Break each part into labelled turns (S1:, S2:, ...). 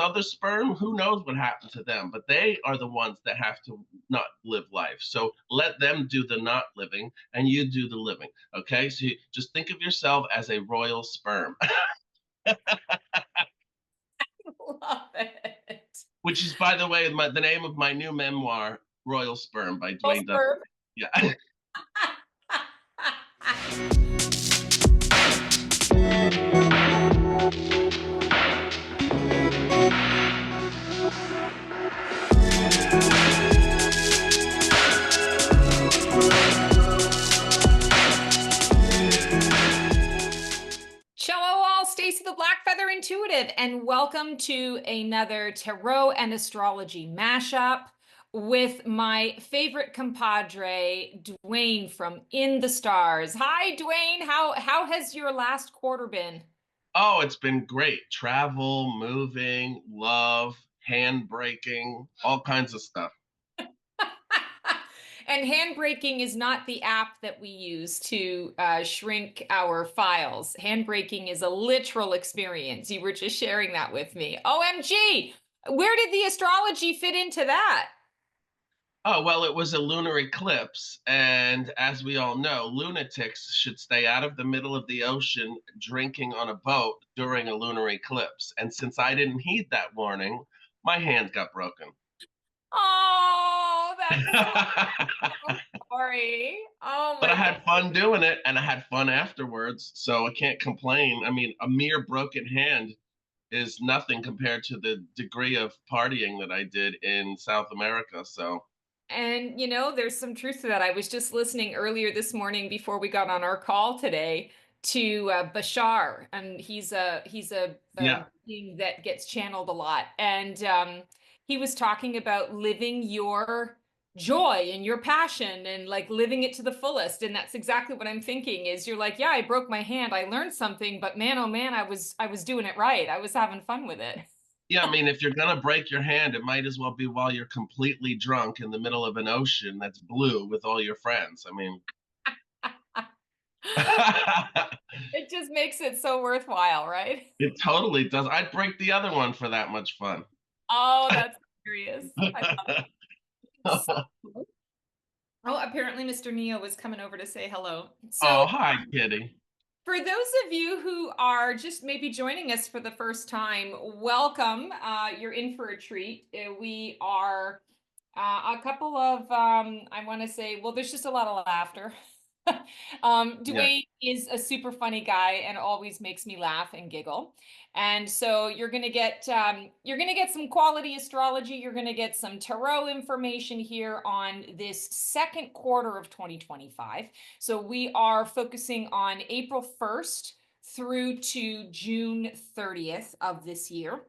S1: other sperm, who knows what happened to them? But they are the ones that have to not live life. So let them do the not living and you do the living. Okay. So you just think of yourself as a royal sperm,
S2: Love it.
S1: which is, by the way, the name of my new memoir, Royal Sperm by Dwayne Dunlevy.
S2: Sperm.
S1: Yeah.
S2: Cello all, Stacey the Black Feather Intuitive, and welcome to another Tarot and Astrology mashup with my favorite compadre, Dwayne from In the Stars. Hi, Dwayne. How has your last quarter been?
S1: Oh, it's been great. Travel, moving, love, hand breaking, all kinds of stuff.
S2: And Handbraking is not the app that we use to shrink our files. Handbraking is a literal experience. You were just sharing that with me. OMG! Where did the astrology fit into that?
S1: Oh, well, it was a lunar eclipse. And as we all know, lunatics should stay out of the middle of the ocean drinking on a boat during a lunar eclipse. And since I didn't heed that warning, my hand got broken.
S2: Oh, that's so
S1: But
S2: sorry. Oh
S1: I
S2: my God.
S1: had fun doing it and I had fun afterwards. So I can't complain. I mean, a mere broken hand is nothing compared to the degree of partying that I did in South America. So,
S2: And there's some truth to that. I was just listening earlier this morning before we got on our call today to Bashar, and he's a
S1: yeah.
S2: being that gets channeled a lot, and he was talking about living your joy and your passion and like living it to the fullest. And that's exactly what I'm thinking. Is you're like, yeah, I broke my hand, I learned something, but man, oh man, I was doing it right. I was having fun with it.
S1: Yeah, I mean, if you're gonna break your hand, it might as well be while you're completely drunk in the middle of an ocean that's blue with all your friends. I mean,
S2: It just makes it so worthwhile, right?
S1: it totally does. I'd break the other one for that much fun.
S2: Oh, that's hilarious. I love it. So cool. Oh, apparently Mr. Neo was coming over to say hello.
S1: Oh,
S2: So,
S1: hi, Kitty.
S2: for those of you who are just maybe joining us for the first time, welcome. You're in for a treat. We are a couple of, I want to say, well, there's just a lot of laughter.
S1: Yeah,
S2: Dwayne is a super funny guy and always makes me laugh and giggle. And so you're gonna get some quality astrology. You're gonna get some tarot information here on this second quarter of 2025. So we are focusing on April 1st through to June 30th of this year,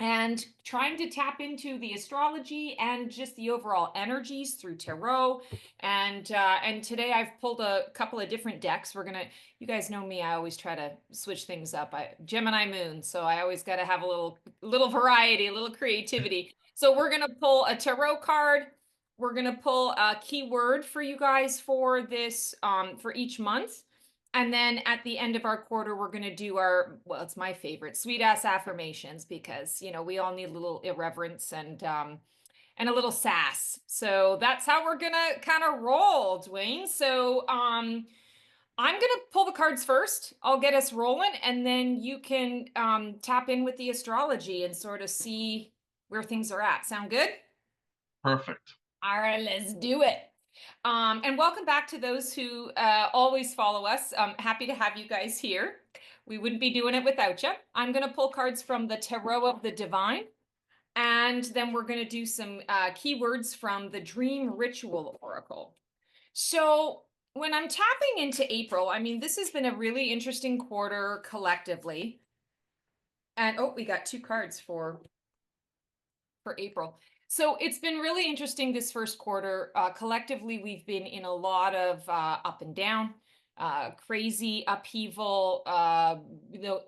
S2: and trying to tap into the astrology and just the overall energies through tarot. And today I've pulled a couple of different decks. You guys know me, I always try to switch things up. Gemini moon, so I always got to have a little variety, a little creativity. So we're going to pull a tarot card. We're going to pull a keyword for you guys for this for each month. And then at the end of our quarter, we're going to do well, it's my favorite, sweet ass affirmations, because, we all need a little irreverence and a little sass. So that's how we're going to kind of roll, Dwayne. So I'm going to pull the cards first. I'll get us rolling, and then you can tap in with the astrology and sort of see where things are at. Sound good?
S1: perfect.
S2: All right, let's do it. And welcome back to those who always follow us. Happy to have you guys here. We wouldn't be doing it without you. I'm going to pull cards from the Tarot of the Divine, and then we're going to do some keywords from the Dream Ritual Oracle. So when I'm tapping into April, I mean, this has been a really interesting quarter collectively. And oh, we got two cards for April. So it's been really interesting this first quarter. Collectively, we've been in a lot of up and down, crazy upheaval,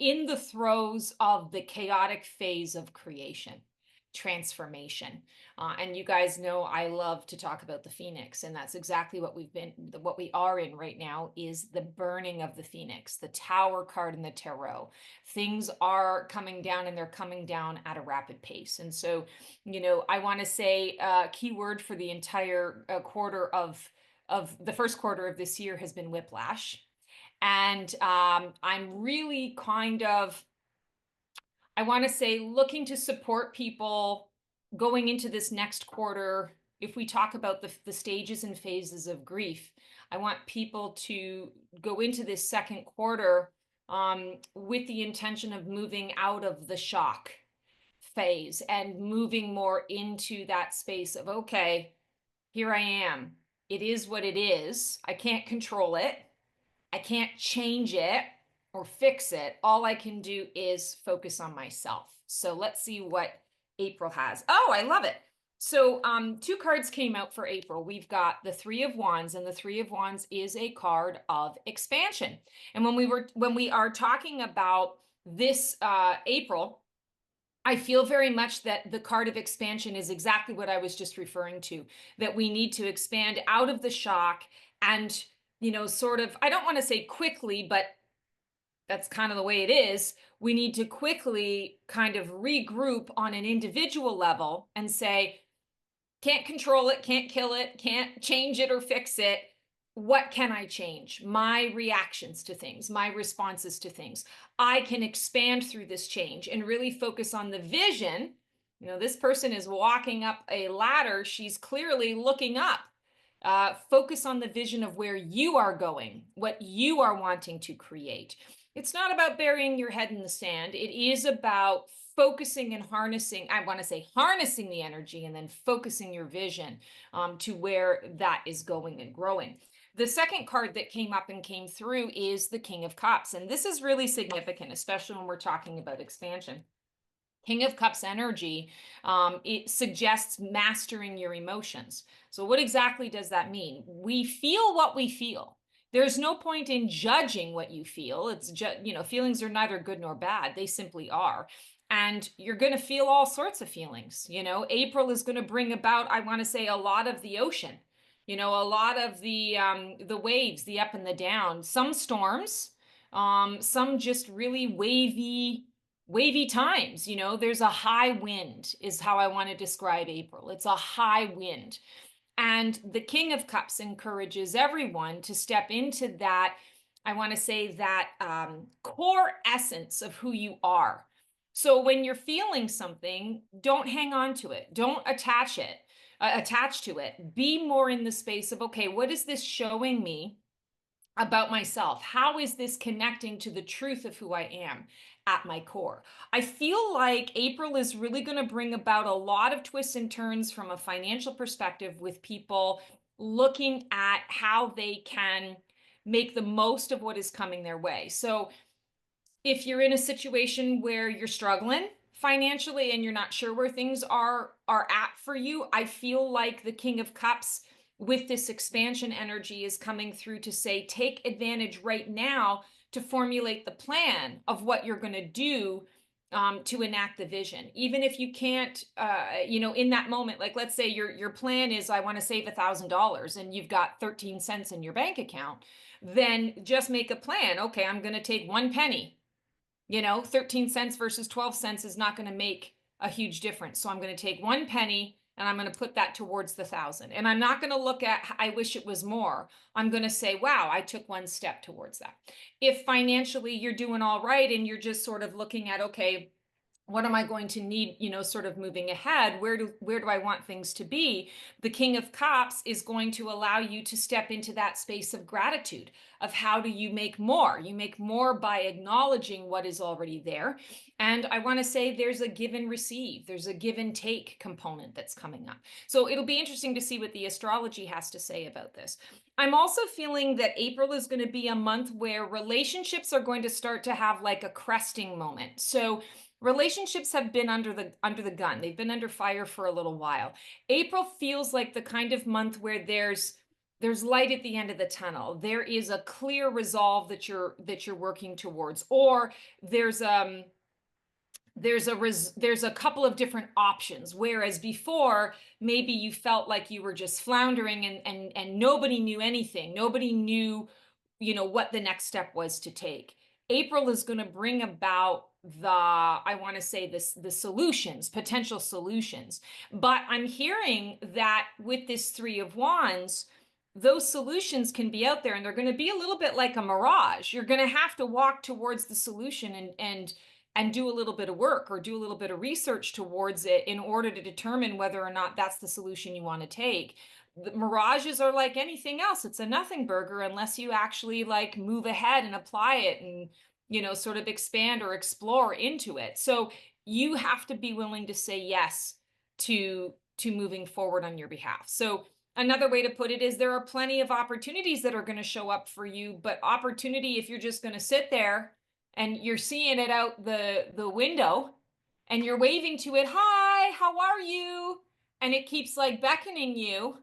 S2: in the throes of the chaotic phase of creation. transformation. And you guys know I love to talk about the phoenix, and that's exactly what what we are in right now is the burning of the phoenix, the tower card in the tarot. Things are coming down, and they're coming down at a rapid pace. And so, I want to say key word for the entire quarter of the first quarter of this year has been whiplash. And I'm really kind of, I want to say, looking to support people going into this next quarter. If we talk about the stages and phases of grief, I want people to go into this second quarter with the intention of moving out of the shock phase and moving more into that space of, okay, here I am. It is what it is. I can't control it. I can't change it or fix it. All I can do is focus on myself. So let's see what April has. Oh, I love it. So two cards came out for April. We've got the Three of Wands, and the Three of Wands is a card of expansion. And when we are talking about this April, I feel very much that the card of expansion is exactly what I was just referring to, that we need to expand out of the shock and, sort of, I don't want to say quickly, but that's kind of the way it is. We need to quickly kind of regroup on an individual level and say, can't control it, can't kill it, can't change it or fix it. What can I change? My reactions to things, my responses to things. I can expand through this change and really focus on the vision. This person is walking up a ladder. She's clearly looking up. Focus on the vision of where you are going, what you are wanting to create. It's not about burying your head in the sand. It is about focusing and harnessing. I want to say harnessing the energy and then focusing your vision to where that is going and growing. The second card that came up and came through is the King of Cups. And this is really significant, especially when we're talking about expansion. King of Cups energy, it suggests mastering your emotions. So what exactly does that mean? We feel what we feel. There's no point in judging what you feel. It's just, feelings are neither good nor bad. They simply are. And you're going to feel all sorts of feelings. April is going to bring about, I want to say, a lot of the ocean. A lot of the waves, the up and the down, some storms, some just really wavy times. There's a high wind is how I want to describe April. It's a high wind. And the King of Cups encourages everyone to step into that, I want to say, that core essence of who you are. So when you're feeling something, don't hang on to it. Don't attach to it. Be more in the space of, okay, what is this showing me about myself? How is this connecting to the truth of who I am at my core? I feel like April is really going to bring about a lot of twists and turns from a financial perspective, with people looking at how they can make the most of what is coming their way. So if you're in a situation where you're struggling financially and you're not sure where things are at for you, I feel like the King of Cups with this expansion energy is coming through to say, take advantage right now to formulate the plan of what you're going to do to enact the vision. Even if you can't, in that moment, like let's say your plan is, I want to save $1,000 and you've got 13 cents in your bank account, then just make a plan. Okay, I'm going to take 1 penny. 13 cents versus 12 cents is not going to make a huge difference. So I'm going to take 1 penny and I'm going to put that towards the 1,000. And I'm not going to look at, I wish it was more. I'm going to say, wow, I took 1 step towards that. If financially you're doing all right and you're just sort of looking at, okay, what am I going to need, sort of moving ahead? Where do I want things to be? The King of Cups is going to allow you to step into that space of gratitude, of how do you make more? You make more by acknowledging what is already there. And I want to say there's a give and receive. There's a give and take component that's coming up. So it'll be interesting to see what the astrology has to say about this. I'm also feeling that April is going to be a month where relationships are going to start to have like a cresting moment. So relationships have been under the gun. They've been under fire for a little while. April feels like the kind of month where there's light at the end of the tunnel. There is a clear resolve that you're working towards, or there's there's a couple of different options, whereas before maybe you felt like you were just floundering and nobody knew anything, nobody knew, what the next step was to take. April is going to bring about I want to say this, the solutions, potential solutions. But I'm hearing that with this 3 of Wands, those solutions can be out there and they're going to be a little bit like a mirage. You're going to have to walk towards the solution and do a little bit of work or do a little bit of research towards it in order to determine whether or not that's the solution you want to take. The mirages are like anything else. It's a nothing burger unless you actually like move ahead and apply it and, sort of expand or explore into it. So you have to be willing to say yes to moving forward on your behalf. So another way to put it is there are plenty of opportunities that are going to show up for you, but opportunity, if you're just going to sit there and you're seeing it out the window and you're waving to it, hi, how are you? And it keeps like beckoning you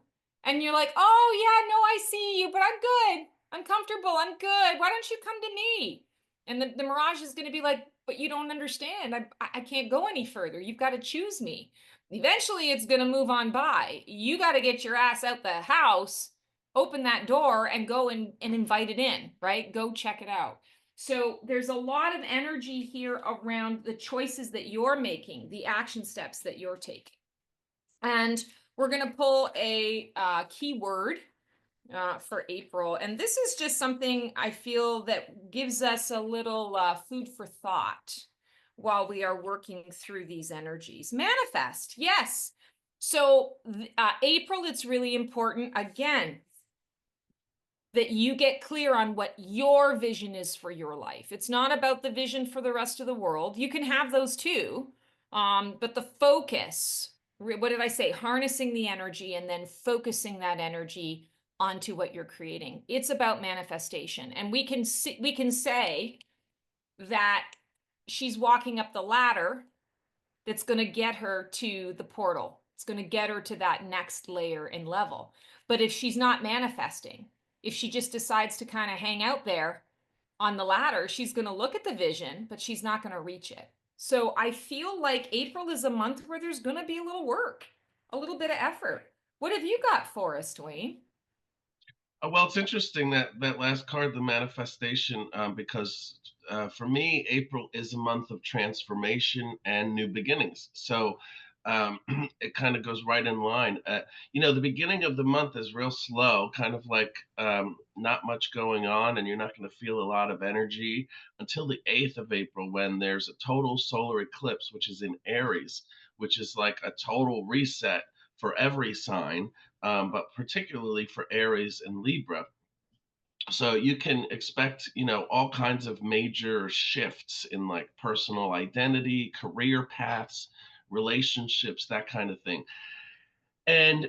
S2: and you're like, oh yeah, no, I see you, but I'm good, I'm comfortable, I'm good, why don't you come to me? And the mirage is going to be like, but you don't understand, I can't go any further, you've got to choose me. Eventually it's going to move on by. You got to get your ass out the house, open that door and go and invite it in, right? Go check it out. So there's a lot of energy here around the choices that you're making, the action steps that you're taking. And we're going to pull a keyword for April. And this is just something I feel that gives us a little food for thought while we are working through these energies. Manifest, yes. So April, it's really important, again, that you get clear on what your vision is for your life. It's not about the vision for the rest of the world. You can have those too, but the focus, what did I say? Harnessing the energy and then focusing that energy onto what you're creating. It's about manifestation. And we can say that she's walking up the ladder that's going to get her to the portal. It's going to get her to that next layer and level. But if she's not manifesting, if she just decides to kind of hang out there on the ladder, she's going to look at the vision, but she's not going to reach it. So I feel like April is a month where there's going to be a little work, a little bit of effort. What have you got for us, Dwayne?
S1: Well, it's interesting that last card, the manifestation, because for me, April is a month of transformation and new beginnings. So um, it kind of goes right in line. The beginning of the month is real slow, kind of like not much going on, and you're not going to feel a lot of energy until the 8th of April when there's a total solar eclipse, which is in Aries, which is like a total reset for every sign, but particularly for Aries and Libra. So you can expect, all kinds of major shifts in like personal identity, career paths, relationships, that kind of thing. And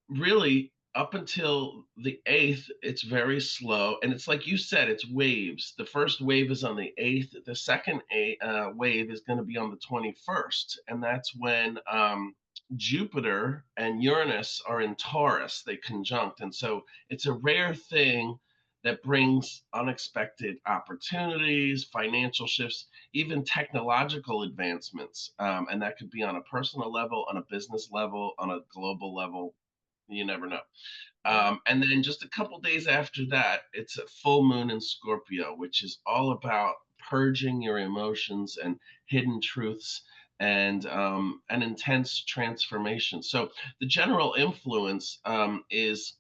S1: really, up until the 8th, it's very slow. And it's like you said, it's waves. The first wave is on the 8th. The second wave is going to be on the 21st. And that's when Jupiter and Uranus are in Taurus, they conjunct. And so it's a rare thing that brings unexpected opportunities, financial shifts, even technological advancements. And that could be on a personal level, on a business level, on a global level. You never know. And then just a couple days after that, it's a full moon in Scorpio, which is all about purging your emotions and hidden truths and an intense transformation. So the general influence is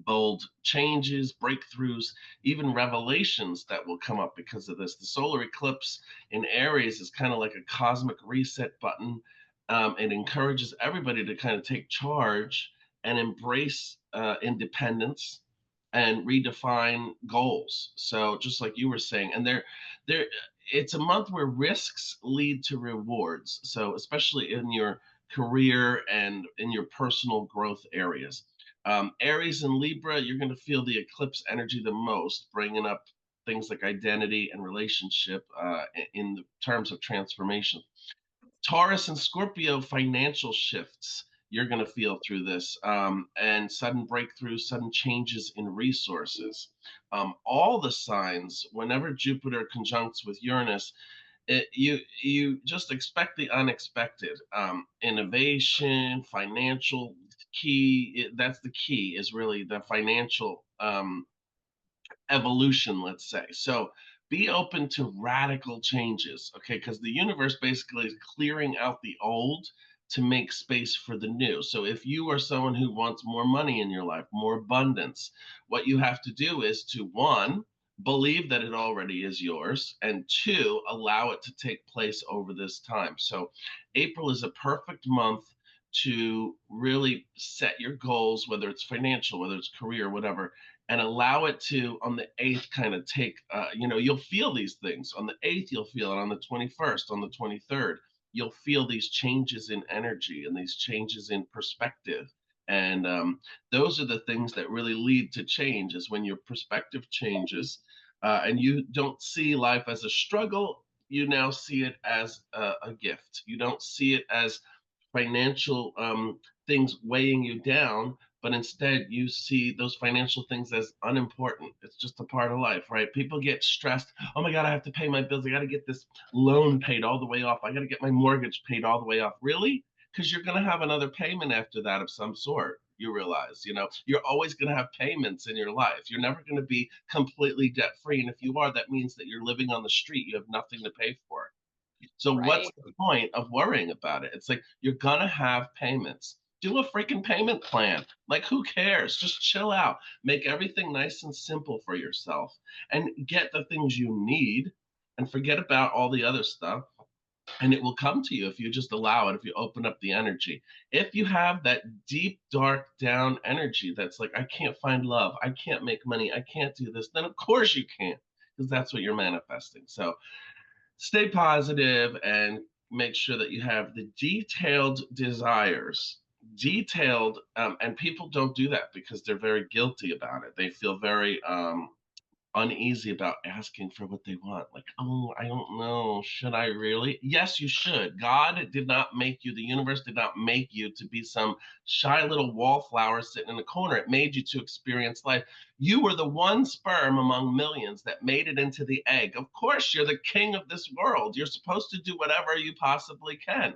S1: bold changes, breakthroughs, even revelations that will come up because of this. The solar eclipse in Aries is kind of like a cosmic reset button. It encourages everybody to kind of take charge and embrace independence and redefine goals. So just like you were saying, and there, it's a month where risks lead to rewards. So especially in your career and in your personal growth areas. Aries and Libra, you're going to feel the eclipse energy the most, bringing up things like identity and relationship in the terms of transformation. Taurus and Scorpio, financial shifts you're going to feel through this, and sudden breakthroughs, sudden changes in resources. All the signs, whenever Jupiter conjuncts with Uranus, You just expect the unexpected. Innovation, financial key. That's the key. Is really the financial evolution, let's say. So be open to radical changes, okay? Because the universe basically is clearing out the old to make space for the new. So if you are someone who wants more money in your life, more abundance, what you have to do is to one, believe that it already is yours, and two, allow it to take place over this time. So April is a perfect month to really set your goals, whether it's financial, whether it's career, whatever, and allow it to on the 8th kind of take you'll feel these things on the 8th, you'll feel it on the 21st, on the 23rd, you'll feel these changes in energy and these changes in perspective. And those are the things that really lead to change, is when your perspective changes, and you don't see life as a struggle, you now see it as a gift. You don't see it as financial things weighing you down, but instead you see those financial things as unimportant. It's just a part of life, right? People get stressed. Oh my God, I have to pay my bills. I got to get this loan paid all the way off. I got to get my mortgage paid all the way off. Really? Because you're going to have another payment after that of some sort. You realize, you're always going to have payments in your life. You're never going to be completely debt free. And if you are, that means that you're living on the street. You have nothing to pay for. So what's
S2: Right.
S1: the point of worrying about it? It's like you're gonna have payments. Do a freaking payment plan. Like, who cares? Just chill out. Make everything nice and simple for yourself and get the things you need and forget about all the other stuff. And it will come to you if you just allow it, if you open up the energy. If you have that deep, dark down energy that's like, I can't find love, I can't make money, I can't do this, then of course you can't, because that's what you're manifesting. So stay positive and make sure that you have the detailed desires. Detailed, and people don't do that because they're very guilty about it. They feel very uneasy about asking for what they want. Like, oh, I don't know. Should I really? Yes, you should. God did not make you, the universe did not make you to be some shy little wallflower sitting in the corner. It made you to experience life. You were the one sperm among millions that made it into the egg. Of course, you're the king of this world. You're supposed to do whatever you possibly can.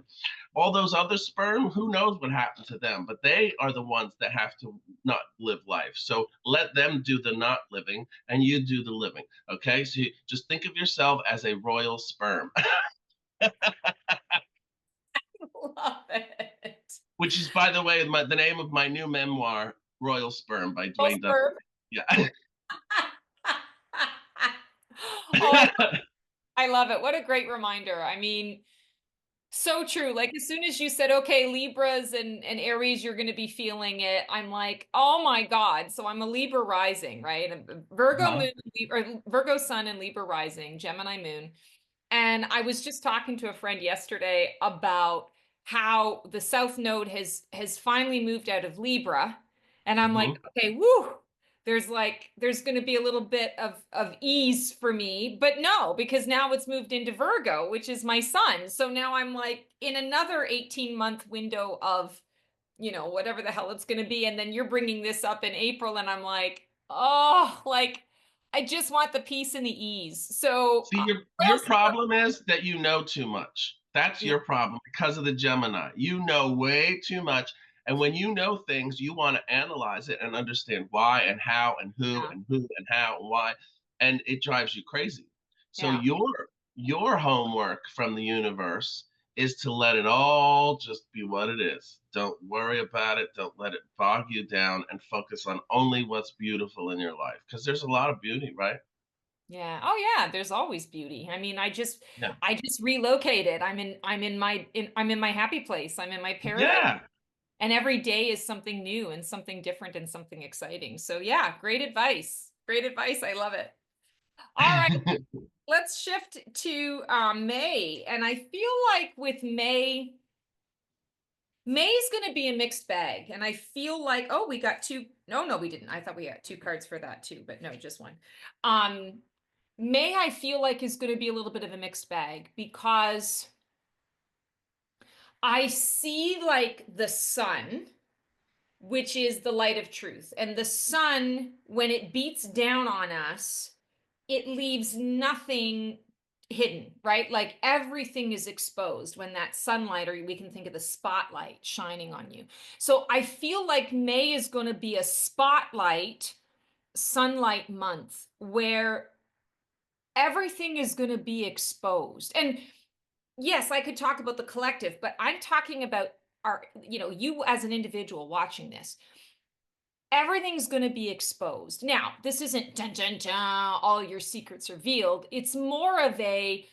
S1: All those other sperm, who knows what happened to them, but they are the ones that have to not live life. So let them do the not living and you do the living. Okay. So you just think of yourself as a royal sperm,
S2: Love it.
S1: which is, by the way, the name of my new memoir, Royal Sperm by
S2: Full
S1: Dwayne
S2: sperm.
S1: Dunlevy. Yeah.
S2: Oh, I love it. What a great reminder. I mean, so true. Like as soon as you said, okay, Libras and Aries, you're going to be feeling it. I'm like, oh my God. So I'm a Libra rising, right? A Virgo
S1: Uh-huh.
S2: moon, or Virgo sun and Libra rising, Gemini moon. And I was just talking to a friend yesterday about how the South Node has finally moved out of Libra. And I'm like,
S1: Mhm.
S2: okay, woo, there's going to be a little bit of ease for me, but no, because now it's moved into Virgo, which is my sun. So now I'm like in another 18-month window of, whatever the hell it's going to be. And then you're bringing this up in April and I'm like, oh, like I just want the peace and the ease. So
S1: See,
S2: what
S1: your
S2: else?
S1: problem is that you know too much. That's
S2: Yeah,
S1: your problem because of the Gemini. You know way too much. And when you know things, you want to analyze it and understand why and how and who
S2: yeah,
S1: and who and how and why. And it drives you crazy. So
S2: yeah.
S1: your homework from the universe is to let it all just be what it is. Don't worry about it. Don't let it bog you down and focus on only what's beautiful in your life. Because there's a lot of beauty, right?
S2: Yeah. Oh yeah, there's always beauty. I mean,
S1: Yeah.
S2: I just relocated. I'm in my happy place. I'm in my paradise.
S1: Yeah.
S2: And every day is something new and something different and something exciting. So yeah, great advice. Great advice. I love it. All right, let's shift to May. And I feel like with May's going to be a mixed bag. And I feel like, oh, we got two. No, we didn't. I thought we got two cards for that too, but no, just one. Um, May, I feel like, is going to be a little bit of a mixed bag because I see like the sun, which is the light of truth. And the sun, when it beats down on us, it leaves nothing hidden, right? Like everything is exposed when that sunlight, or we can think of the spotlight shining on you. So I feel like May is going to be a spotlight sunlight month where everything is going to be exposed. And yes, I could talk about the collective, but I'm talking about you as an individual watching this. Everything's going to be exposed. Now, this isn't dun, dun, dun, all your secrets revealed. It's more of a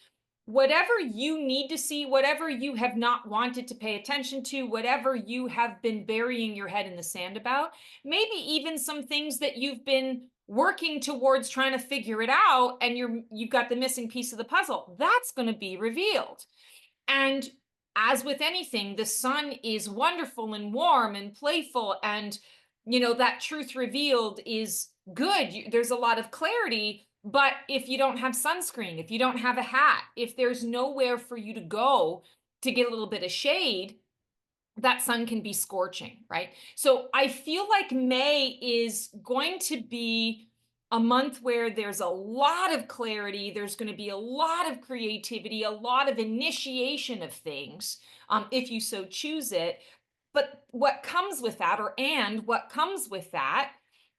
S2: whatever you need to see, whatever you have not wanted to pay attention to, whatever you have been burying your head in the sand about, maybe even some things that you've been working towards trying to figure it out and you've got the missing piece of the puzzle. That's going to be revealed. And as with anything, the sun is wonderful and warm and playful. And, that truth revealed is good. There's a lot of clarity. But if you don't have sunscreen, if you don't have a hat, if there's nowhere for you to go to get a little bit of shade, that sun can be scorching, right? So I feel like May is going to be a month where there's a lot of clarity. There's going to be a lot of creativity, a lot of initiation of things, if you so choose it. But what comes with that, what comes with that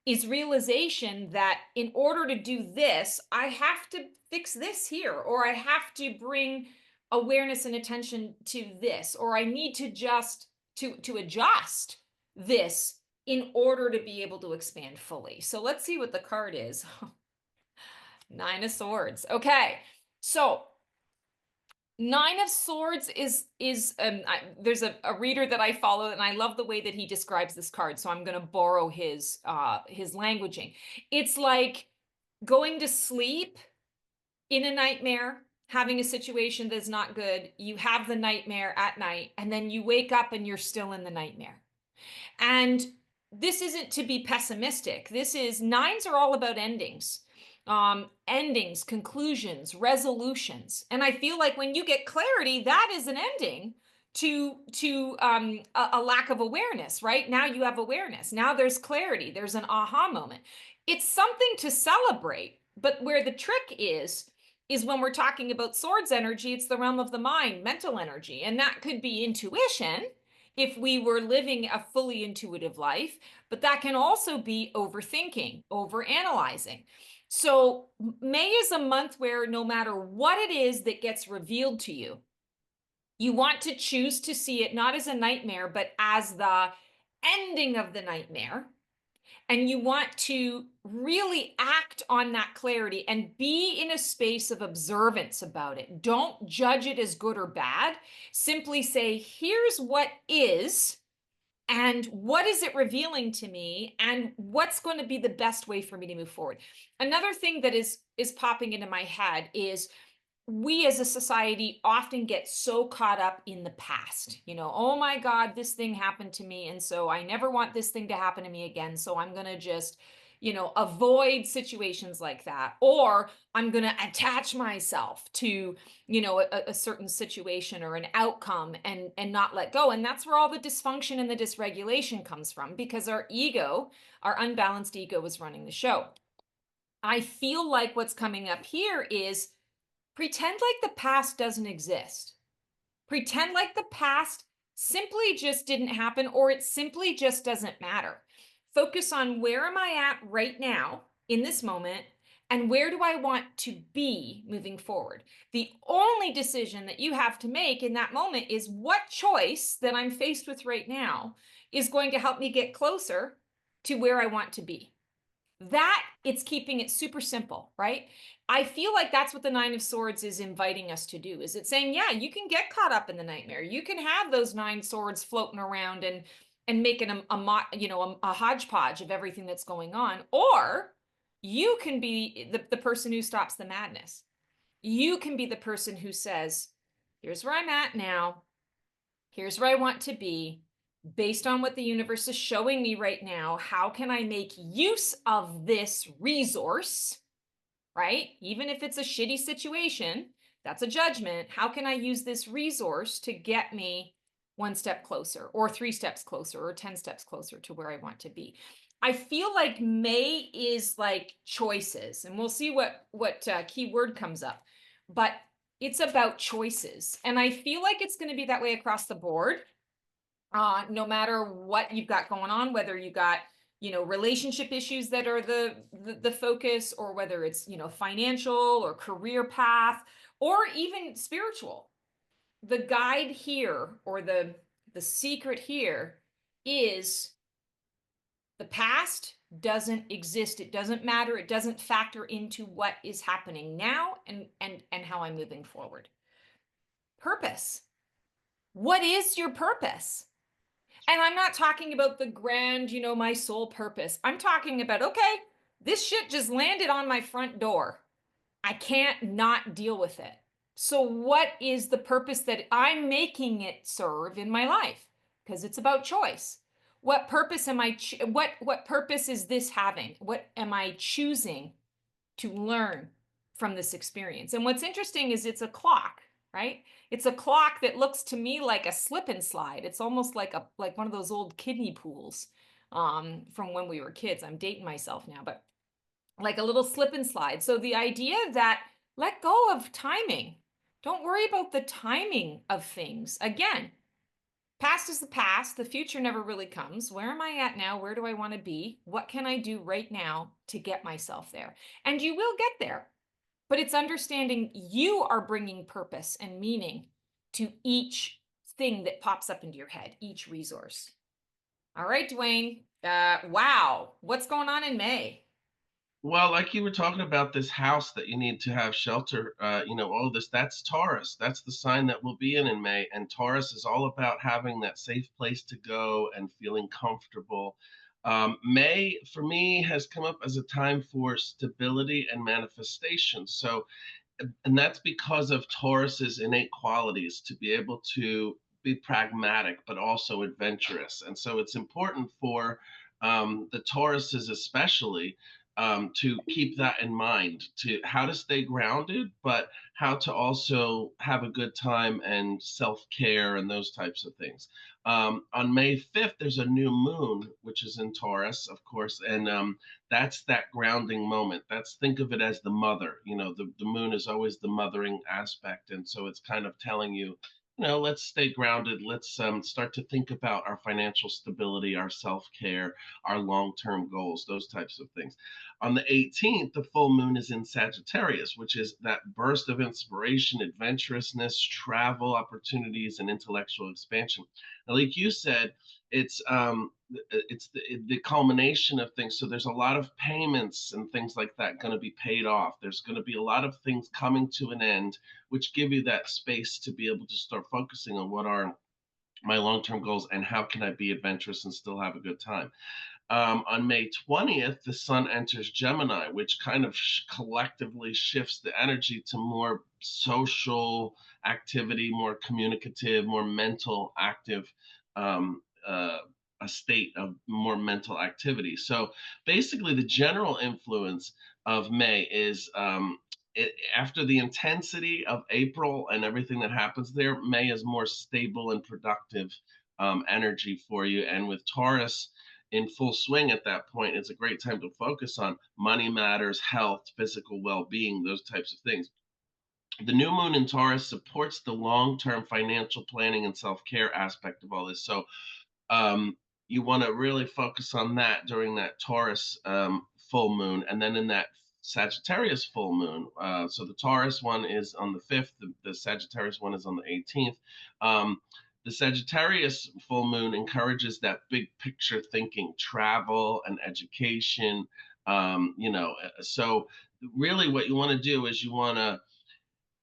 S2: is realization that in order to do this, I have to fix this here, or I have to bring awareness and attention to this, or I need to just to adjust this in order to be able to expand fully. So let's see what the card is. Nine of Swords. Okay. So Nine of Swords is there's a reader that I follow, and I love the way that he describes this card. So I'm going to borrow his languaging. It's like going to sleep in a nightmare, having a situation that's not good. You have the nightmare at night, and then you wake up and you're still in the nightmare. And this isn't to be pessimistic. Nines are all about endings. Endings, conclusions, resolutions. And I feel like when you get clarity, that is an ending to a lack of awareness, right? Now you have awareness. Now there's clarity. There's an aha moment. It's something to celebrate. But where the trick is when we're talking about swords energy, it's the realm of the mind, mental energy. And that could be intuition if we were living a fully intuitive life, but that can also be overthinking, overanalyzing. So May is a month where no matter what it is that gets revealed to you, you want to choose to see it not as a nightmare, but as the ending of the nightmare. And you want to really act on that clarity and be in a space of observance about it. Don't judge it as good or bad. Simply say, here's what is, and what is it revealing to me, and what's going to be the best way for me to move forward. Another thing that is popping into my head is we as a society often get so caught up in the past. Oh my God, this thing happened to me, and so I never want this thing to happen to me again, so I'm going to just avoid situations like that, or I'm going to attach myself to a certain situation or an outcome and not let go. And that's where all the dysfunction and the dysregulation comes from, because our unbalanced ego is running the show. I feel like what's coming up here is pretend like the past doesn't exist. Pretend like the past simply just didn't happen, or it simply just doesn't matter. Focus on, where am I at right now in this moment, and where do I want to be moving forward? The only decision that you have to make in that moment is, what choice that I'm faced with right now is going to help me get closer to where I want to be. It's keeping it super simple, right? I feel like that's what the Nine of Swords is inviting us to do. Is it saying, yeah, you can get caught up in the nightmare. You can have those nine swords floating around and making a hodgepodge of everything that's going on. Or you can be the person who stops the madness. You can be the person who says, here's where I'm at now. Here's where I want to be. Based on what the universe is showing me right now, how can I make use of this resource, right? Even if it's a shitty situation, that's a judgment. How can I use this resource to get me one step closer, or 3 steps closer, or 10 steps closer to where I want to be? I feel like May is like choices, and we'll see what keyword comes up. But It's about choices. And I feel like it's going to be that way across the board. No matter what you've got going on, whether you got, relationship issues that are the focus, or whether it's, financial or career path, or even spiritual. The guide here, or the secret here, is the past doesn't exist. It doesn't matter. It doesn't factor into what is happening now, and how I'm moving forward. Purpose. What is your purpose? And I'm not talking about the grand, my sole purpose. I'm talking about, okay, this shit just landed on my front door. I can't not deal with it. So what is the purpose that I'm making it serve in my life? Because it's about choice. What purpose am I what purpose is this having? What am I choosing to learn from this experience? And what's interesting is it's a clock, right? It's a clock that looks to me like a slip and slide. It's almost like one of those old kiddie pools from when we were kids. I'm dating myself now, but like a little slip and slide. So the idea that let go of timing. Don't worry about the timing of things. Again, past is the past. The future never really comes. Where am I at now? Where do I want to be? What can I do right now to get myself there? And you will get there. But it's understanding you are bringing purpose and meaning to each thing that pops up into your head, each resource. All right, Dwayne. Wow. What's going on in May?
S1: Well, like you were talking about this house that you need to have shelter, all this, that's Taurus. That's the sign that we'll be in May. And Taurus is all about having that safe place to go and feeling comfortable. May, for me, has come up as a time for stability and manifestation. So, and that's because of Taurus's innate qualities to be able to be pragmatic but also adventurous. And so it's important for the Tauruses especially to keep that in mind, to how to stay grounded, but how to also have a good time and self-care and those types of things. On May 5th, there's a new moon, which is in Taurus, of course, and that's that grounding moment. That's, think of it as the mother. The moon is always the mothering aspect, and so it's kind of telling you, let's stay grounded. Let's start to think about our financial stability, our self-care, our long-term goals, those types of things. On the 18th, the full moon is in Sagittarius, which is that burst of inspiration, adventurousness, travel opportunities, and intellectual expansion. Now, like you said, it's the culmination of things. So there's a lot of payments and things like that going to be paid off. There's going to be a lot of things coming to an end, which give you that space to be able to start focusing on what are my long-term goals and how can I be adventurous and still have a good time. On May 20th, the sun enters Gemini, which kind of collectively shifts the energy to more social activity, more communicative, more mental active, um, a state of more mental activity. So basically, the general influence of May is after the intensity of April and everything that happens there, May is more stable and productive energy for you. And with Taurus in full swing at that point, it's a great time to focus on money matters, health, physical well-being, those types of things. The new moon in Taurus supports the long-term financial planning and self-care aspect of all this. So you want to really focus on that during that Taurus full moon, and then in that Sagittarius full moon. So the Taurus one is on the 5th, the Sagittarius one is on the 18th. The Sagittarius full moon encourages that big picture thinking, travel and education. So really what you want to do is you want to,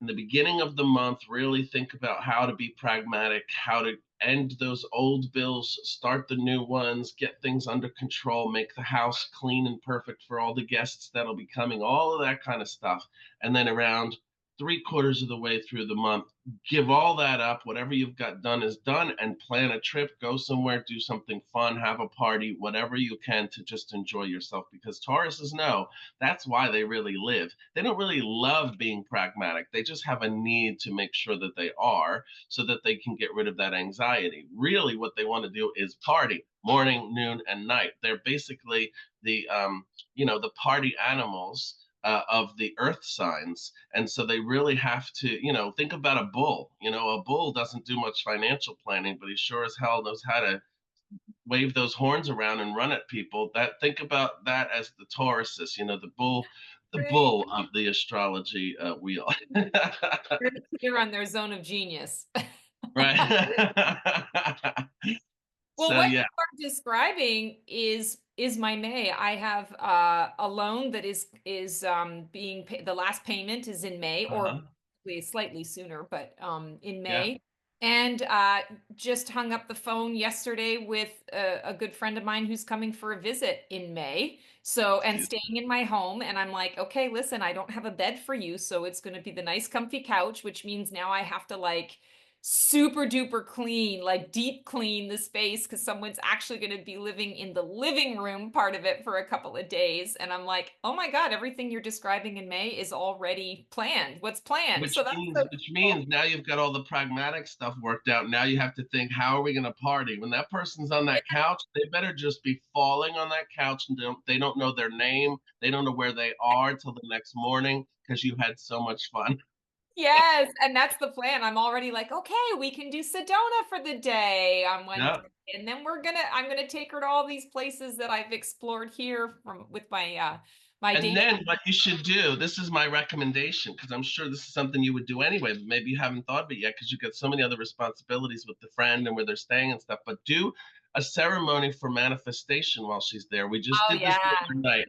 S1: in the beginning of the month, really think about how to be pragmatic, how to end those old bills, start the new ones, get things under control, make the house clean and perfect for all the guests that'll be coming, all of that kind of stuff. And then around 3/4 of the way through the month, give all that up. Whatever you've got done is done, and plan a trip, go somewhere, do something fun, have a party, whatever you can to just enjoy yourself. Because Tauruses know that's why they really live. They don't really love being pragmatic. They just have a need to make sure that they are, so that they can get rid of that anxiety. Really, what they want to do is party morning, noon, and night. They're basically the the party animals of the earth signs. And so they really have to, think about a bull. A bull doesn't do much financial planning, but he sure as hell knows how to wave those horns around and run at people. Think about that as the Tauruses, the
S2: Right.
S1: bull of the astrology wheel.
S2: Very clear on their zone of genius.
S1: Right.
S2: Well,
S1: So
S2: what
S1: yeah.
S2: you are describing is my May. I have a loan that is being the last payment is in May, or
S1: Uh-huh.
S2: slightly sooner, but in
S1: Yeah.
S2: May. And just hung up the phone yesterday with a good friend of mine who's coming for a visit in May. So, and
S1: Excuse
S2: staying in my home. And I'm like, okay, listen, I don't have a bed for you. So it's going to be the nice, comfy couch, which means now I have to like super duper clean, like deep clean the space because someone's actually going to be living in the living room part of it for a couple of days. And I'm like, oh my God, everything you're describing in May is already planned. What's planned? So
S1: Which
S2: that's
S1: means
S2: so
S1: which
S2: cool.
S1: means now you've got all the pragmatic stuff worked out. Now you have to think, how are we going to party? When that person's on that couch, they better just be falling on that couch and they don't know their name. They don't know where they are till the next morning because you had so much fun.
S2: Yes, and that's the plan. I'm already like, okay, we can do Sedona for the day on
S1: Yeah.
S2: Wednesday, and then I'm gonna take her to all these places that I've explored here from with my my
S1: And
S2: day.
S1: then what you should do, this is my recommendation, because I'm sure this is something you would do anyway, but maybe you haven't thought of it yet because you've got so many other responsibilities with the friend and where they're staying and stuff. But do a ceremony for manifestation while she's there. We just
S2: Oh
S1: did this the
S2: yeah.
S1: other night.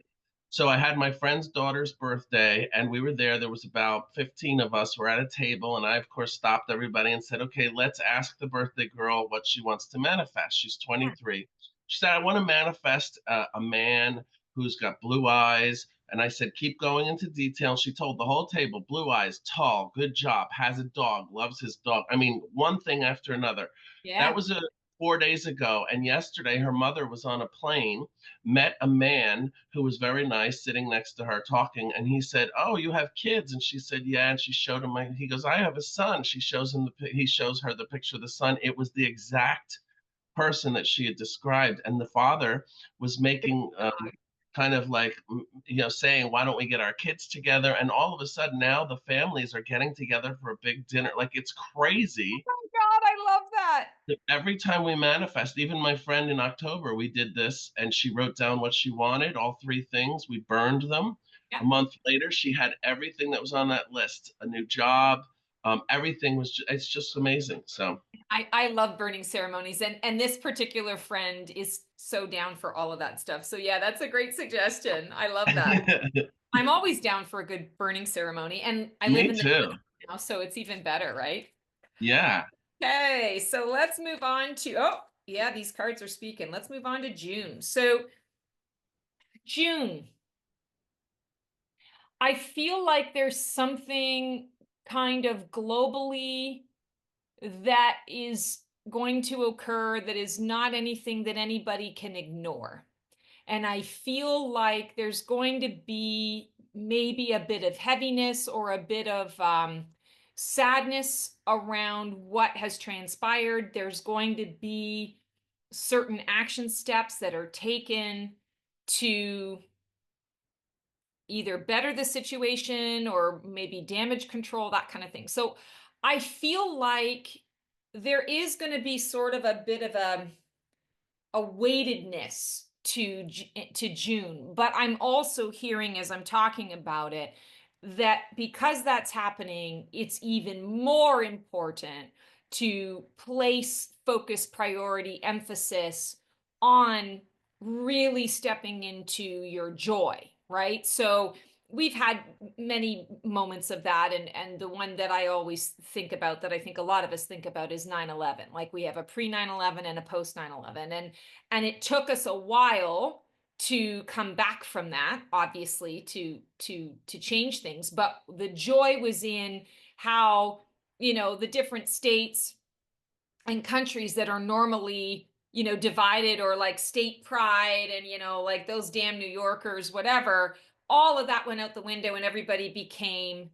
S1: So I had my friend's daughter's birthday, and we were there. There was about 15 of us. We're at a table, and I, of course, stopped everybody and said, "Okay, let's ask the birthday girl what she wants to manifest." She's 23. She said, "I want to manifest a man who's got blue eyes." And I said, keep going into detail. She told the whole table, blue eyes, tall, good job, has a dog, loves his dog. I mean, one thing after another. That
S2: Yeah.
S1: was 4 days ago. And yesterday, her mother was on a plane, met a man who was very nice sitting next to her talking. And he said, "Oh, you have kids?" And she said, "Yeah." And she showed him, he goes, "I have a son." She shows him, he shows her the picture of the son. It was the exact person that she had described. And the father was making kind of like, saying, "Why don't we get our kids together?" And all of a sudden now the families are getting together for a big dinner. Like, it's crazy.
S2: Oh God, I love that.
S1: Every time we manifest, even my friend in October, we did this, and she wrote down what she wanted, all three things. We burned them.
S2: Yeah.
S1: A month later, she had everything that was on that list, a new job. Everything it's just amazing. So,
S2: I love burning ceremonies, and this particular friend is so down for all of that stuff. So yeah, that's a great suggestion. I love that. I'm always down for a good burning ceremony, and I live
S1: me
S2: in the
S1: too.
S2: now, so it's even better, right?
S1: Yeah.
S2: Okay, so let's move on to, oh, yeah, these cards are speaking. Let's move on to June. So, June, I feel like there's something kind of globally that is going to occur that is not anything that anybody can ignore. And I feel like there's going to be maybe a bit of heaviness or a bit of sadness around what has transpired. There's going to be certain action steps that are taken to either better the situation or maybe damage control, that kind of thing. So I feel like there is going to be sort of a bit of a weightedness to June, but I'm also hearing as I'm talking about it that because that's happening, it's even more important to place focus, priority, emphasis on really stepping into your joy, right? So we've had many moments of that, and the one that I always think about, that I think a lot of us think about, is 9/11. Like, we have a pre 9/11 and a post 9/11, and it took us a while to come back from that, obviously, to change things, but the joy was in how, the different states and countries that are normally, divided, or like state pride, and like those damn New Yorkers, whatever, all of that went out the window, and everybody became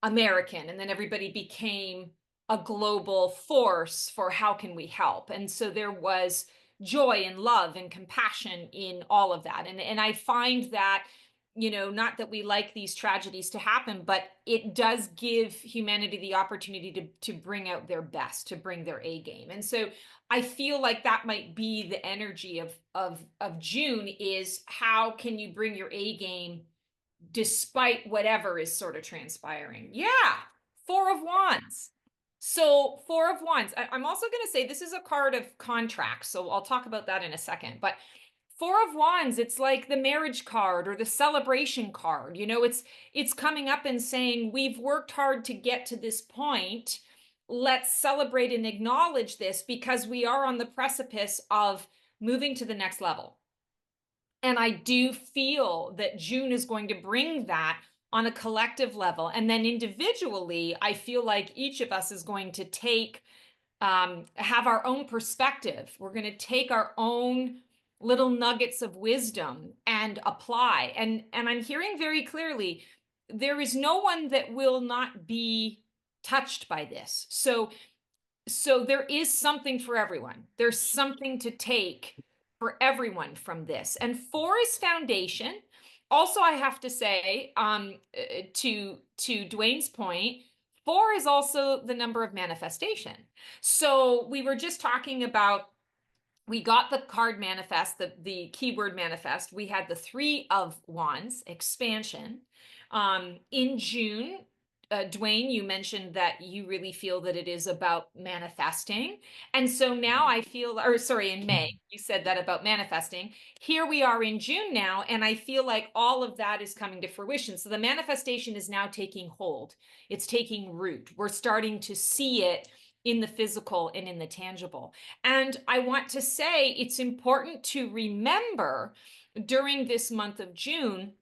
S2: American, and then everybody became a global force for how can we help. And so there was joy and love and compassion in all of that. And I find that not that we like these tragedies to happen, but it does give humanity the opportunity to bring out their best, to bring their A game. And so I feel like that might be the energy of June, is how can you bring your A game despite whatever is sort of transpiring. Yeah, Four of Wands. So Four of Wands. I'm also going to say this is a card of contract, so I'll talk about that in a second. But Four of Wands, it's like the marriage card or the celebration card. It's coming up and saying, we've worked hard to get to this point. Let's celebrate and acknowledge this, because we are on the precipice of moving to the next level. And I do feel that June is going to bring that on a collective level. And then individually, I feel like each of us is going to have our own perspective. We're going to take our own little nuggets of wisdom and apply. And I'm hearing very clearly, there is no one that will not be touched by this. So there is something for everyone. There's something to take for everyone from this. And four is foundation. Also, I have to say, to Dwayne's point, four is also the number of manifestation. So we were just talking about, we got the card manifest, the keyword manifest. We had the Three of Wands, expansion. In June, Dwayne, you mentioned that you really feel that it is about manifesting. And so now I feel, or sorry, in May, you said that about manifesting. Here we are in June now, and I feel like all of that is coming to fruition. So the manifestation is now taking hold. It's taking root. We're starting to see it in the physical and in the tangible. And I want to say it's important to remember during this month of June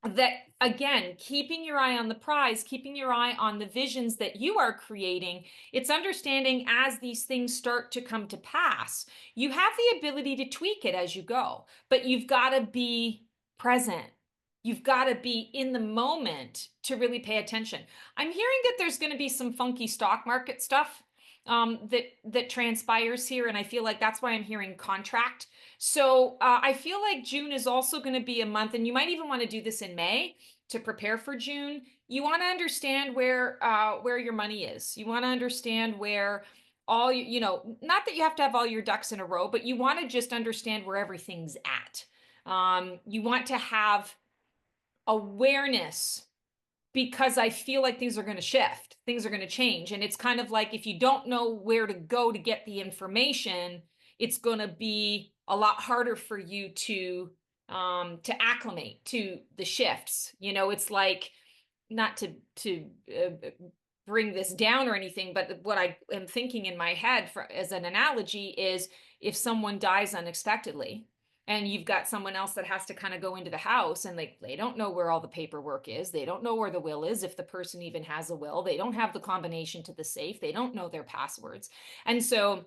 S2: that, again, keeping your eye on the prize, keeping your eye on the visions that you are creating, it's understanding as these things start to come to pass, you have the ability to tweak it as you go, but you've got to be present. You've got to be in the moment to really pay attention. I'm hearing that there's going to be some funky stock market stuff that transpires here, and I feel like that's why I'm hearing contract. So I feel like June is also going to be a month, and you might even want to do this in May to prepare for June. You want to understand where your money is. You want to understand where all not that you have to have all your ducks in a row, but you want to just understand where everything's at. You want to have awareness, because I feel like things are going to shift, things are going to change. And it's kind of like, if you don't know where to go to get the information, it's going to be a lot harder for you to acclimate to the shifts. It's like, not to bring this down or anything, but what I am thinking in my head as an analogy is, if someone dies unexpectedly, and you've got someone else that has to kind of go into the house, and they don't know where all the paperwork is. They don't know where the will is, if the person even has a will. They don't have the combination to the safe. They don't know their passwords. And so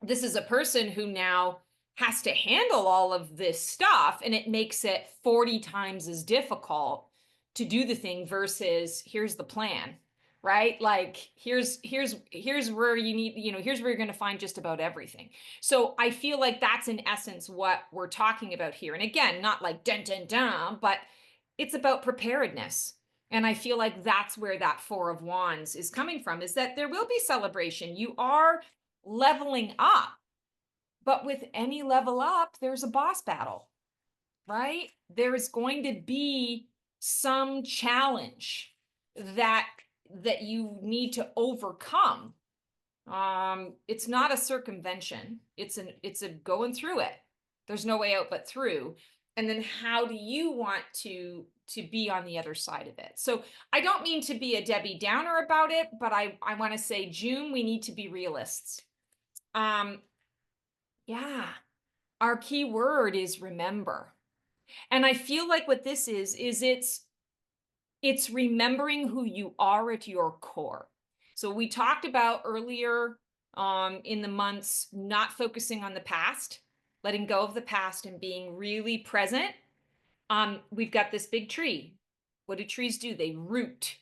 S2: this is a person who now has to handle all of this stuff, and it makes it 40 times as difficult to do the thing versus, here's the plan, right? Like, here's where you need, here's where you're going to find just about everything. So I feel like that's in essence what we're talking about here. And again, not like dun dun dun, but it's about preparedness. And I feel like that's where that Four of Wands is coming from, is that there will be celebration. You are leveling up, but with any level up, there's a boss battle, right? There is going to be some challenge that you need to overcome. It's not a circumvention. It's a going through it. There's no way out but through. And then how do you want to be on the other side of it? So I don't mean to be a Debbie Downer about it, but I want to say, June, we need to be realists. Yeah, our key word is remember. And I feel like what this is it's remembering who you are at your core. So we talked about earlier in the months, not focusing on the past, letting go of the past and being really present. We've got this big tree. What do trees do? They root.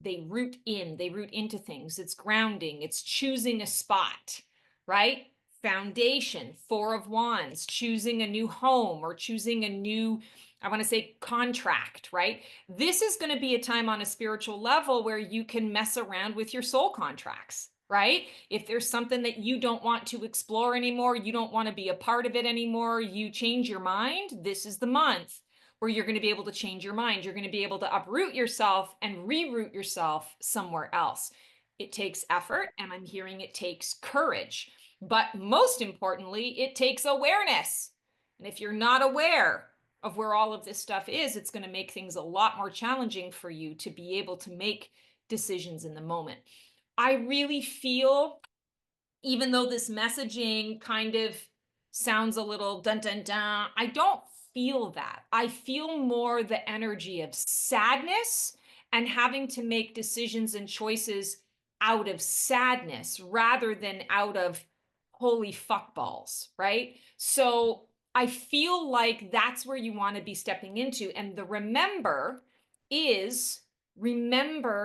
S2: They root into things. It's grounding. It's choosing a spot, right? Foundation, Four of Wands, choosing a new home or choosing a new I want to say contract, right? This is going to be a time on a spiritual level where you can mess around with your soul contracts, right? If there's something that you don't want to explore anymore, you don't want to be a part of it anymore, you change your mind, this is the month where you're going to be able to change your mind. You're going to be able to uproot yourself and reroute yourself somewhere else. It takes effort, and I'm hearing it takes courage. But most importantly, it takes awareness. And if you're not aware of where all of this stuff is, it's going to make things a lot more challenging for you to be able to make decisions in the moment. I really feel, even though this messaging kind of sounds a little dun dun dun, I don't feel that. I feel more the energy of sadness and having to make decisions and choices out of sadness rather than out of holy fuck balls, right? So I feel like that's where you want to be stepping into. And the remember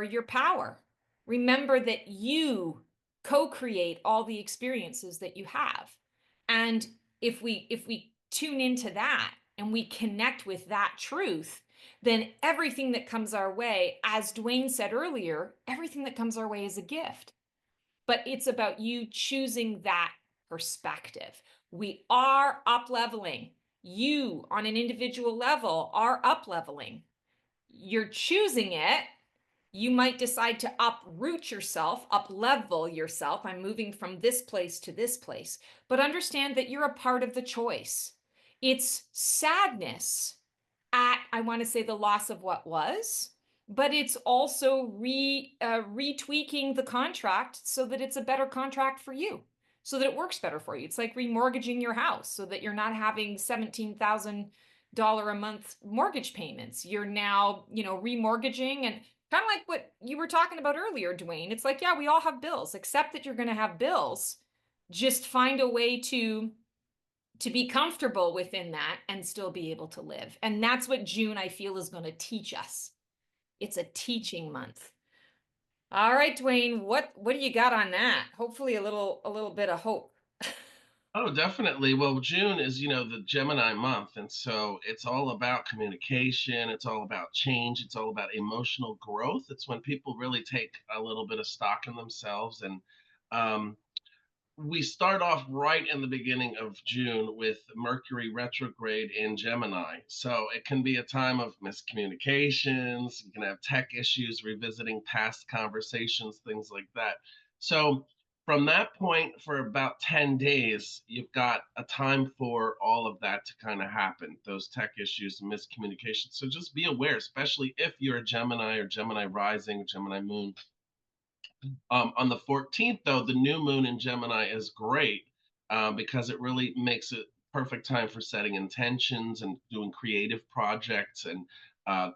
S2: your power. Remember that you co-create all the experiences that you have. And if we tune into that and we connect with that truth, then everything that comes our way, as Dwayne said earlier, everything that comes our way is a gift. But it's about you choosing that perspective. We are up leveling. You, on an individual level, are up leveling. You're choosing it. You might decide to uproot yourself, up level yourself. I'm moving from this place to this place. But understand that you're a part of the choice. It's sadness at, I want to say, the loss of what was, but it's also retweaking the contract so that it's a better contract for you, so that it works better for you. It's like remortgaging your house so that you're not having $17,000 a month mortgage payments. You're now, remortgaging, and kind of like what you were talking about earlier, Dwayne. It's like, yeah, we all have bills, accept that you're going to have bills. Just find a way to be comfortable within that and still be able to live. And that's what June, I feel, is going to teach us. It's a teaching month. All right, Dwayne, what do you got on that? Hopefully a little bit of hope.
S1: Oh, definitely. Well, June is, the Gemini month. And so it's all about communication. It's all about change. It's all about emotional growth. It's when people really take a little bit of stock in themselves. And um, we start off right in the beginning of June with Mercury retrograde in Gemini. So it can be a time of miscommunications. You can have tech issues, revisiting past conversations, things like that. So from that point, for about 10 days, you've got a time for all of that to kind of happen, those tech issues and miscommunication. So just be aware, especially if you're a Gemini or Gemini rising, Gemini moon. On the 14th, though, the new moon in Gemini is great because it really makes it perfect time for setting intentions and doing creative projects and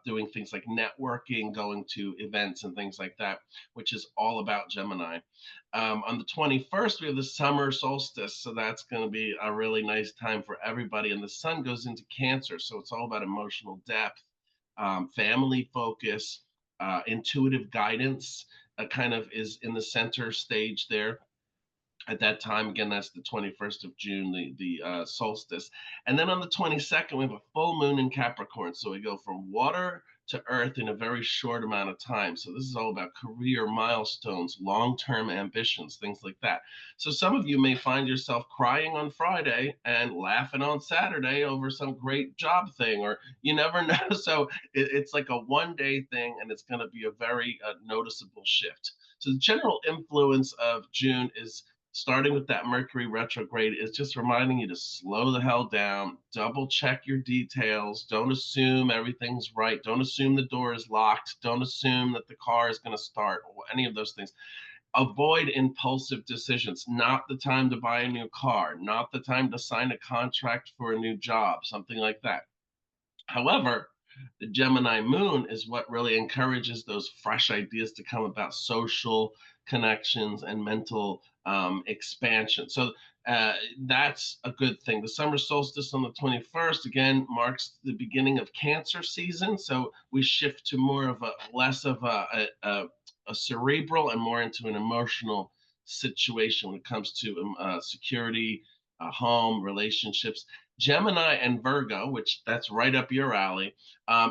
S1: doing things like networking, going to events and things like that, which is all about Gemini. On the 21st, we have the summer solstice. So that's going to be a really nice time for everybody. And the sun goes into Cancer. So it's all about emotional depth, family focus, intuitive guidance kind of is in the center stage there at that time. Again, that's the 21st of June, the solstice. And then on the 22nd, we have a full moon in Capricorn. So we go from water to earth in a very short amount of time. So this is all about career milestones, long-term ambitions, things like that. So some of you may find yourself crying on Friday and laughing on Saturday over some great job thing, or you never know. So it's like a one-day thing, and it's going to be a very noticeable shift. So the general influence of June is starting with that Mercury retrograde is just reminding you to slow the hell down, double check your details, don't assume everything's right, don't assume the door is locked, don't assume that the car is going to start, or any of those things. Avoid impulsive decisions. Not the time to buy a new car, not the time to sign a contract for a new job, something like that. However, the Gemini moon is what really encourages those fresh ideas to come about, social connections and mental expansion. So that's a good thing. The summer solstice on the 21st, again, marks the beginning of Cancer season. So we shift to more of a less of a cerebral and more into an emotional situation when it comes to security, home, relationships. Gemini and Virgo, which that's right up your alley,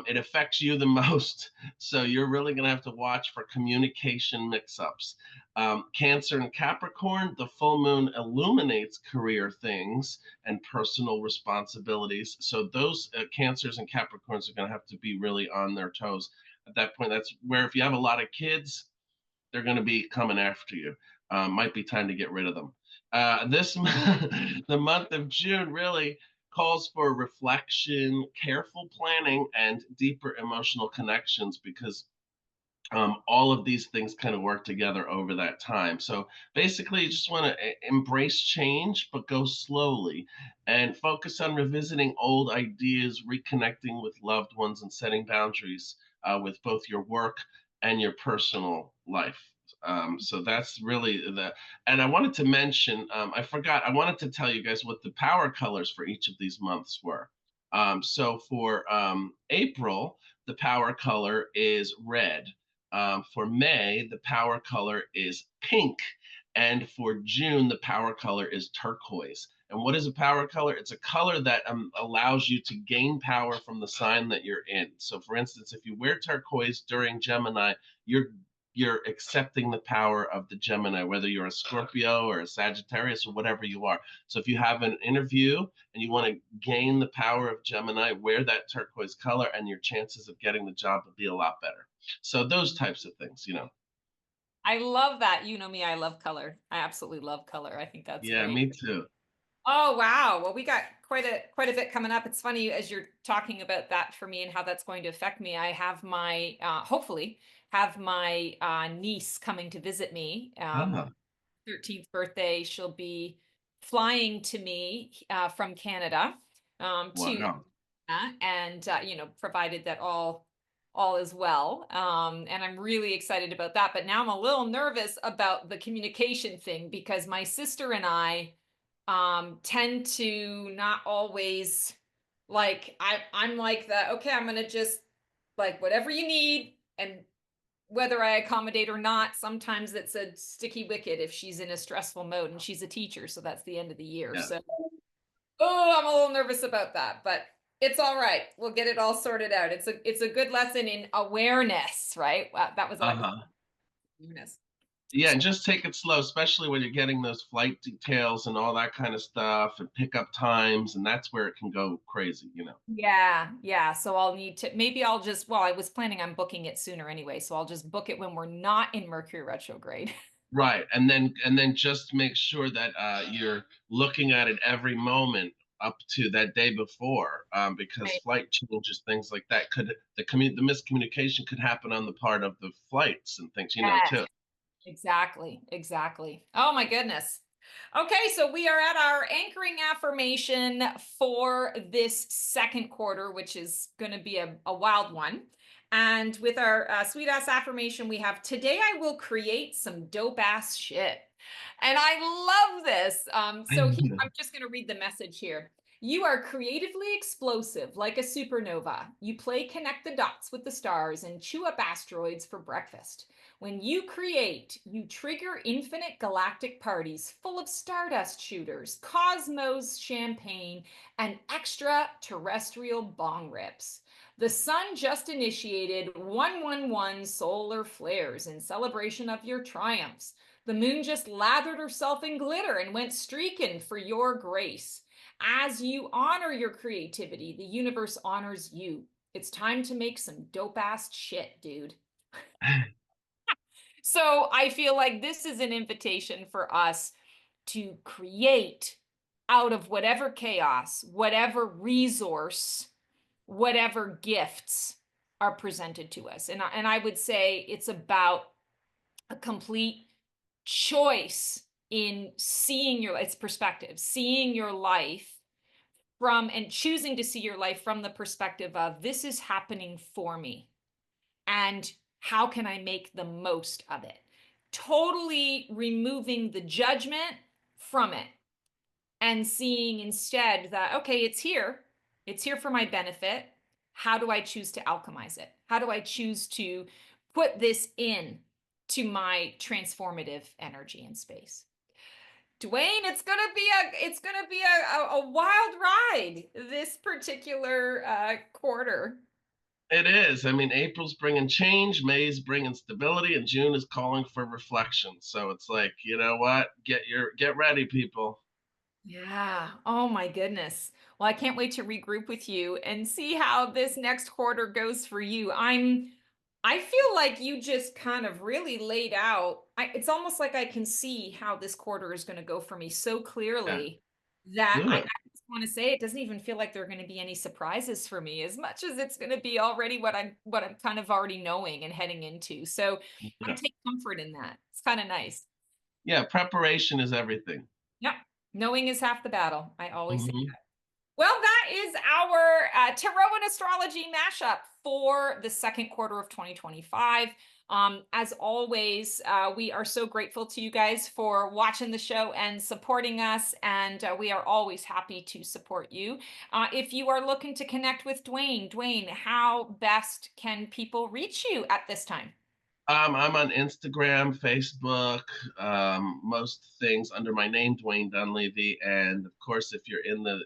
S1: it affects you the most. So you're really going to have to watch for communication mix-ups. Cancer and Capricorn, the full moon illuminates career things and personal responsibilities. So those Cancers and Capricorns are going to have to be really on their toes at that point. That's where if you have a lot of kids, they're going to be coming after you. Might be time to get rid of them. This the month of June really calls for reflection, careful planning, and deeper emotional connections because all of these things kind of work together over that time. So basically, you just want to embrace change, but go slowly and focus on revisiting old ideas, reconnecting with loved ones, and setting boundaries with both your work and your personal life. So that's really and I wanted to mention, I forgot, I wanted to tell you guys what the power colors for each of these months were. So for April, the power color is red. For May, the power color is pink. And for June, the power color is turquoise. And what is a power color? It's a color that allows you to gain power from the sign that you're in. So, for instance, if you wear turquoise during Gemini, you're accepting the power of the Gemini, whether you're a Scorpio or a Sagittarius or whatever you are. So, if you have an interview and you want to gain the power of Gemini, wear that turquoise color, and your chances of getting the job will be a lot better. So those types of things, you know.
S2: I love that. You know me, I love color. I absolutely love color. I think that's
S1: Yeah,
S2: great.
S1: me too.
S2: Oh, wow. Well, we got quite a bit coming up. It's funny as you're talking about that for me and how that's going to affect me. I have my hopefully have my niece coming to visit me.
S1: Ah,
S2: 13th birthday. She'll be flying to me from Canada to
S1: wow.
S2: and provided that all is well. And I'm really excited about that. But now I'm a little nervous about the communication thing because my sister and I tend to not always like I'm like that. Okay, I'm gonna just like whatever you need, and whether I accommodate or not, sometimes it's a sticky wicket if she's in a stressful mode, and she's a teacher, so that's the end of the year.
S1: Yeah.
S2: So, oh, I'm a little nervous about that, but it's all right. We'll get it all sorted out. It's a good lesson in awareness, right? That was what I was
S1: Uh-huh.
S2: awareness.
S1: Yeah, and just take it slow, especially when you're getting those flight details and all that kind of stuff and pickup times, and that's where it can go crazy, you know.
S2: Yeah, yeah. So I'll need to maybe I'll just well, I was planning on booking it sooner anyway, so I'll just book it when we're not in Mercury retrograde.
S1: Right. And then just make sure that you're looking at it every moment up to that day before, because
S2: Right.
S1: flight changes, things like that could the miscommunication could happen on the part of the flights and things, you know,
S2: Yes,
S1: too.
S2: exactly, exactly. Oh my goodness. Okay, so we are at our anchoring affirmation for this second quarter, which is going to be a wild one. And with our sweet ass affirmation, we have today I will create some dope ass shit. And I love this. I'm just going to read the message here. You are creatively explosive like a supernova. You play connect the dots with the stars and chew up asteroids for breakfast. When you create, you trigger infinite galactic parties full of stardust shooters, cosmos champagne, and extraterrestrial bong rips. The sun just initiated 111 solar flares in celebration of your triumphs. The moon just lathered herself in glitter and went streaking for your grace. As you honor your creativity, the universe honors you. It's time to make some dope ass shit, dude. So I feel like this is an invitation for us to create out of whatever chaos, whatever resource, whatever gifts are presented to us. And I would say it's about a complete choice in seeing its perspective, seeing your life from and choosing to see your life from the perspective of this is happening for me and how can I make the most of it? Totally removing the judgment from it and seeing instead that, okay, it's here for my benefit. How do I choose to alchemize it? How do I choose to put this in to my transformative energy and space? Dwayne, it's gonna be a wild ride this particular quarter.
S1: It is. I mean, April's bringing change, May's bringing stability, and June is calling for reflection. So it's like, you know what? Get ready, people.
S2: Yeah. Oh my goodness. Well, I can't wait to regroup with you and see how this next quarter goes for you. I feel like you just kind of really laid out. It's almost like I can see how this quarter is going to go for me so
S1: Yeah,
S2: clearly that
S1: do
S2: I
S1: it.
S2: just want to say it doesn't even feel like there are going to be any surprises for me as much as it's going to be already what I'm kind of already knowing and heading into. So I
S1: Yeah.
S2: take comfort in that. It's kind of nice.
S1: Yeah, preparation is everything.
S2: Yep. Knowing is half the battle. I always say.
S1: Hmm.
S2: Well, that is our tarot and astrology mashup for the second quarter of 2025. As always, we are so grateful to you guys for watching the show and supporting us, and we are always happy to support you. If you are looking to connect with Dwayne, how best can people reach you at this time?
S1: I'm on Instagram, Facebook, most things under my name, Dwayne Dunlevy. And of course, if you're in the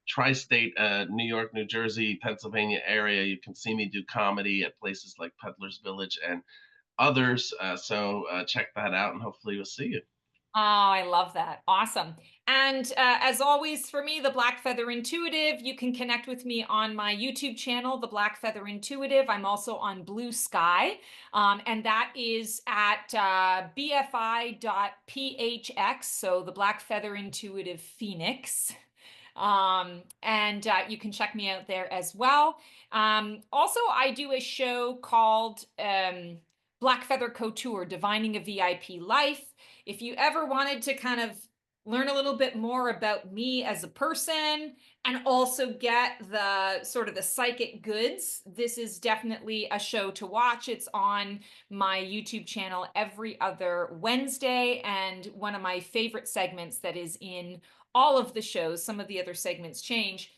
S1: tri-state, New York, New Jersey, Pennsylvania area, you can see me do comedy at places like Peddler's Village and others. So check that out, and hopefully we'll see you.
S2: Oh, I love that. Awesome. And as always, for me, the Black Feather Intuitive, you can connect with me on my YouTube channel, the Black Feather Intuitive. I'm also on Blue Sky, and that is at bfi.phx, so the Black Feather Intuitive Phoenix. And you can check me out there as well. Also, I do a show called Black Feather Couture, Divining a VIP Life. If you ever wanted to kind of learn a little bit more about me as a person and also get the sort of the psychic goods, this is definitely a show to watch. It's on my YouTube channel every other Wednesday, and one of my favorite segments that is in all of the shows. Some of the other segments change.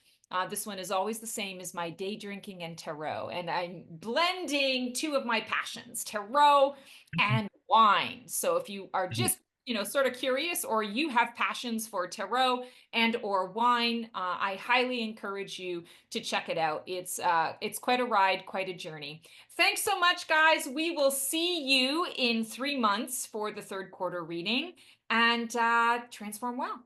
S2: This one is always the same as my day drinking and tarot. And I'm blending two of my passions, tarot and wine. So if you are just, sort of curious, or you have passions for tarot and or wine, I highly encourage you to check it out. It's quite a ride, quite a journey. Thanks so much, guys. We will see you in 3 months for the third quarter reading, and transform well.